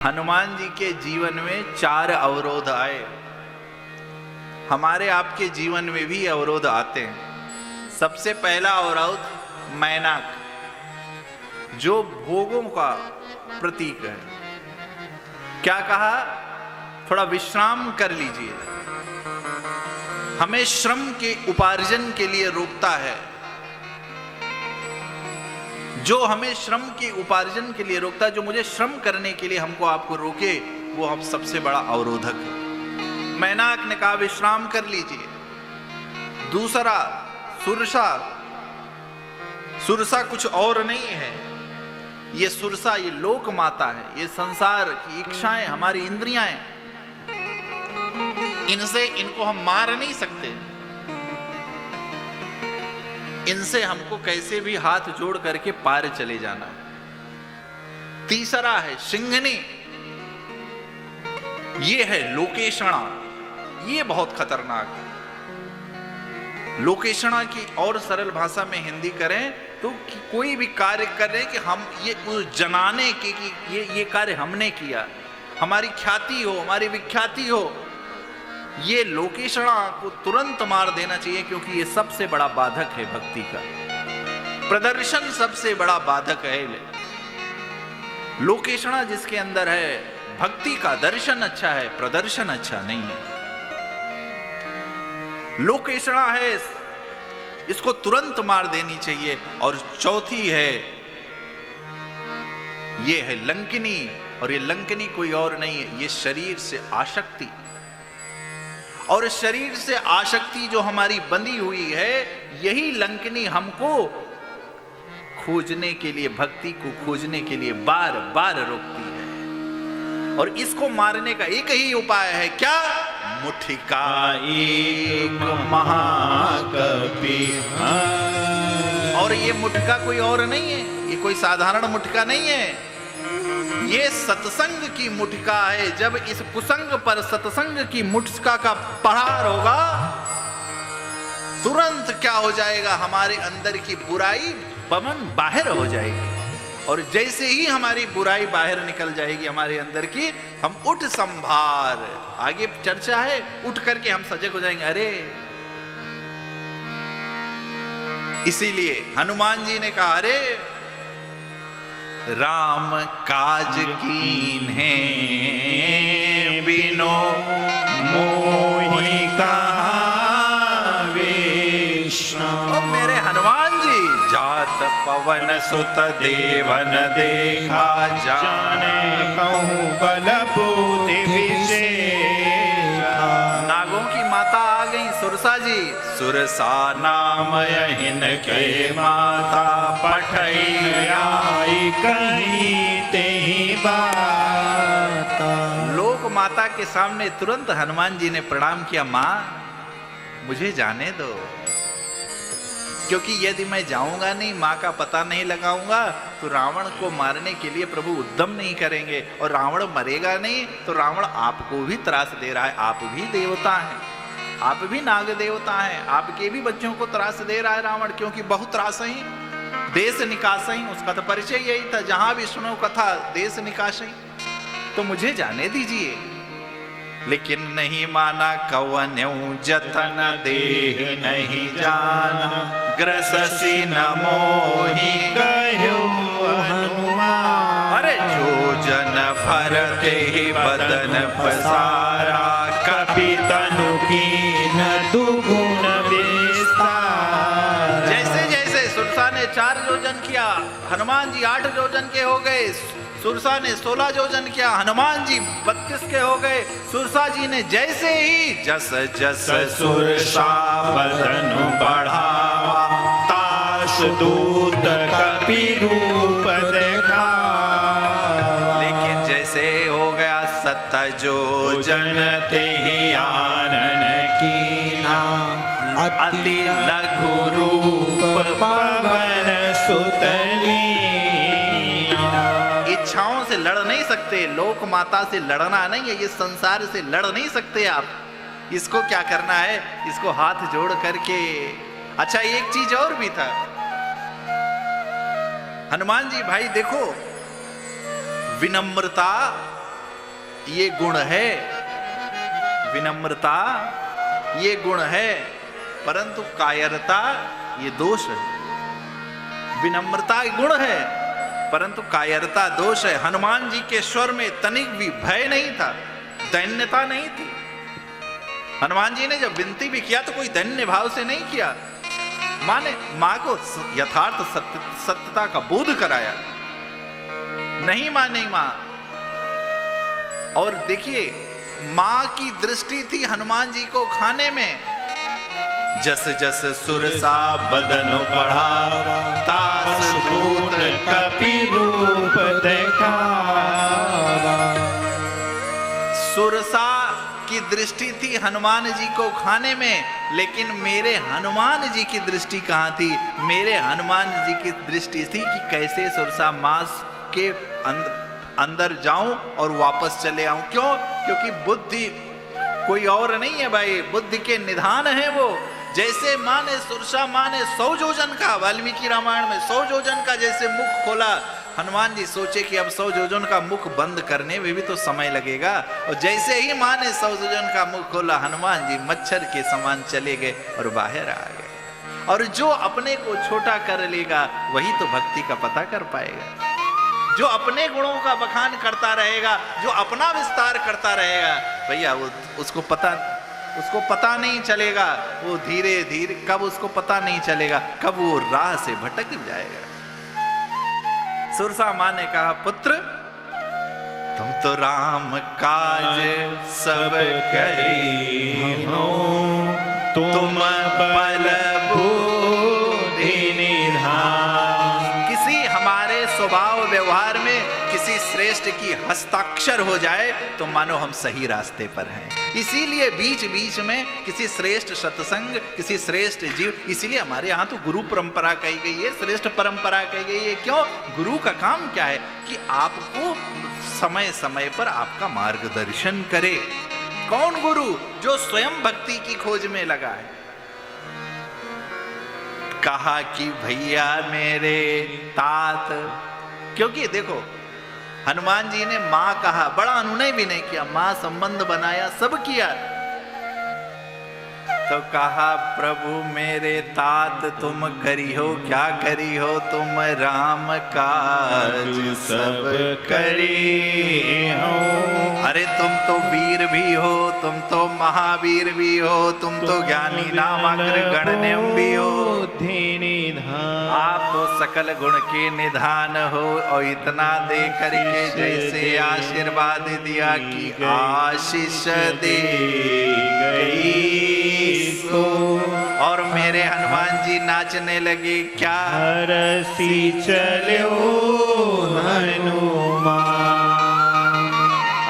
हनुमान जी के जीवन में 4 अवरोध आए। हमारे आपके जीवन में भी अवरोध आते हैं। सबसे पहला अवरोध मैनाक, जो भोगों का प्रतीक है। क्या कहा? थोड़ा विश्राम कर लीजिए। हमें श्रम के उपार्जन के लिए रोकता है। जो हमें श्रम के उपार्जन के लिए रोकता है, जो मुझे श्रम करने के लिए हमको आपको रोके, वो हम सबसे बड़ा अवरोधक है। मैनाक ने कहा विश्राम कर लीजिए। दूसरा सुरसा। सुरसा कुछ और नहीं है, ये सुरसा, ये लोक माता है, ये संसार की इच्छाएं, हमारी इंद्रियां हैं। इनको हम मार नहीं सकते। इनसे हमको कैसे भी हाथ जोड़ करके पार चले जाना है। तीसरा है सिंघनी, ये है लोकेशणा, ये बहुत खतरनाक है। लोकेशणा की और सरल भाषा में हिंदी करें तो कोई भी कार्य कर रहे कि हम ये जनाने के कि ये कार्य हमने किया, हमारी ख्याति हो, हमारी विख्याति हो, ये लोकेशणा को तुरंत मार देना चाहिए, क्योंकि ये सबसे बड़ा बाधक है भक्ति का। प्रदर्शन सबसे बड़ा बाधक है। लोकेशणा जिसके अंदर है, भक्ति का दर्शन अच्छा है, प्रदर्शन अच्छा नहीं है। लोकेशणा है, इसको तुरंत मार देनी चाहिए। और चौथी है, ये है लंकिनी, और ये लंकिनी कोई और नहीं है, ये शरीर से आसक्ति। और शरीर से आसक्ति जो हमारी बंधी हुई है, यही लंकिनी हमको खोजने के लिए, भक्ति को खोजने के लिए बार बार रोकती है। और इसको मारने का एक ही उपाय है, क्या? मुठिका एक महाकपि। और ये मुठिका कोई और नहीं है, ये कोई साधारण मुठिका नहीं है, ये सत्संग की मुठिका है। जब इस कुसंग पर सत्संग की मुठिका का प्रहार होगा, तुरंत क्या हो जाएगा? हमारे अंदर की बुराई बमन बाहर हो जाएगी। और जैसे ही हमारी बुराई बाहर निकल जाएगी हमारे अंदर की, हम उठ संभार, आगे चर्चा है, उठ करके हम सजग हो जाएंगे। अरे इसीलिए हनुमान जी ने कहा, अरे राम काज कीन्हे बिनो मोहि कहाँ विष्णु। मेरे हनुमान जी, जात पवन सुत देवन देखा, जाने कहूँ बल बूति विशेखा। नागों की माता आ गई सुरसा जी। सुरसा नाम यहिन के माता, पठई आई कहीं तेहि बाता। लोक माता के सामने तुरंत हनुमान जी ने प्रणाम किया, मां मुझे जाने दो, क्योंकि यदि मैं जाऊंगा नहीं, मां का पता नहीं लगाऊंगा, तो रावण को मारने के लिए प्रभु उद्यम नहीं करेंगे। और रावण मरेगा नहीं तो रावण आपको भी त्रास दे रहा है। आप भी देवता हैं, आप भी नाग देवता हैं, आपके भी बच्चों को त्रास दे रहा है रावण, क्योंकि बहुत त्रास ही देश निकास ही, उसका तो परिचय यही था, जहां भी सुनो कथा देश निकास ही। तो मुझे जाने दीजिए। लेकिन नहीं माना, कवन्यू जतन देह नहीं जाना, ग्रससी न मोहि कह्यो हनुमान। अरे जो जन भरते ही बदन पसारा, कपि तनु कीन दुगुण विस्तार। जैसे जैसे सुरसा ने 4 योजन किया, हनुमान जी 8 योजन के हो गए। सुरसा ने 16 योजन किया, हनुमान जी 32 के हो गए। सुरसा जी ने जैसे ही जस जस सुरसा बदन बढ़ावा, तास दूत कपि रूप देखा। लेकिन जैसे हो गया 7 योजन, तेहि आनन कीना, अति लघु रूप पवन सुत लीना। इच्छाओं से लड़ नहीं सकते, लोक माता से लड़ना नहीं है, ये संसार से लड़ नहीं सकते आप। इसको क्या करना है? इसको हाथ जोड़ करके। अच्छा, एक चीज और भी था, हनुमान जी भाई देखो, विनम्रता ये गुण है, विनम्रता ये गुण है, परंतु कायरता ये दोष है। विनम्रता गुण है परंतु कायरता दोष है। हनुमान जी के स्वर में तनिक भी भय नहीं था, दैन्यता नहीं थी। हनुमान जी ने जब विनती भी किया तो कोई दैन्य भाव से नहीं किया। मां को यथार्थ सत्यता का बोध कराया, नहीं माने मां। और देखिए मां की दृष्टि थी हनुमान जी को खाने में। जस जस सुरसा बदन बढ़ावा, तास दूत कपि रूप देखावा। सुरसा की दृष्टि थी हनुमान जी को खाने में, लेकिन मेरे हनुमान जी की दृष्टि कहां थी? मेरे हनुमान जी की दृष्टि थी कि कैसे सुरसा मांस के अंदर जाऊं और वापस चले आऊं। क्यों? क्योंकि बुद्धि कोई और नहीं है भाई, बुद्धि के निधान है वो। जैसे मां ने सुरसा मां ने 100 योजन का, वाल्मीकि रामायण में 100 योजन का जैसे मुख खोला, हनुमान जी सोचे कि अब 100 योजन का मुख बंद करने में भी तो समय लगेगा। और जैसे ही मां ने 100 योजन का मुख खोला, हनुमान जी मच्छर के समान चले गए और बाहर आ गए। और जो अपने को छोटा कर लेगा वही तो भक्ति का पता कर पाएगा। जो अपने गुणों का बखान करता रहेगा, जो अपना विस्तार करता रहेगा, भैया वो उसको पता नहीं चलेगा। वो धीरे धीरे कब उसको पता नहीं चलेगा, कब वो राह से भटक जाएगा। सुरसा मां ने कहा, पुत्र तुम तो राम काज सब करी हो, तुम बल बुद्धि निधान। किसी हमारे स्वभाव व्यवहार में किसी श्रेष्ठ की हस्ताक्षर हो जाए तो मानो हम सही रास्ते पर हैं। इसीलिए बीच बीच में किसी श्रेष्ठ सत्संग, किसी श्रेष्ठ जीव, इसीलिए हमारे यहाँ तो गुरु परंपरा कही गई है, श्रेष्ठ परंपरा कही गई है। क्यों? गुरु का काम क्या है कि आपको समय समय पर आपका मार्गदर्शन करे। कौन गुरु? जो स्वयं भक्ति की खोज में लगा है। कहा कि भैया मेरे तात, क्योंकि देखो हनुमान जी ने मां कहा, बड़ा अनुनय भी नहीं किया, मां संबंध बनाया, सब किया। तो कहा, प्रभु मेरे तात तुम करी हो, क्या करी हो? तुम राम काज सब करी हो। अरे तुम तो वीर भी हो, तुम तो महावीर भी हो, तुम तो ज्ञानी नामाग्र गणनीय भी हो। आप तो सकल गुण के निधान हो। और इतना दे करके जैसे आशीर्वाद दिया कि आशीष दे गई। और मेरे हनुमान जी नाचने लगे। क्या? हरसी चलो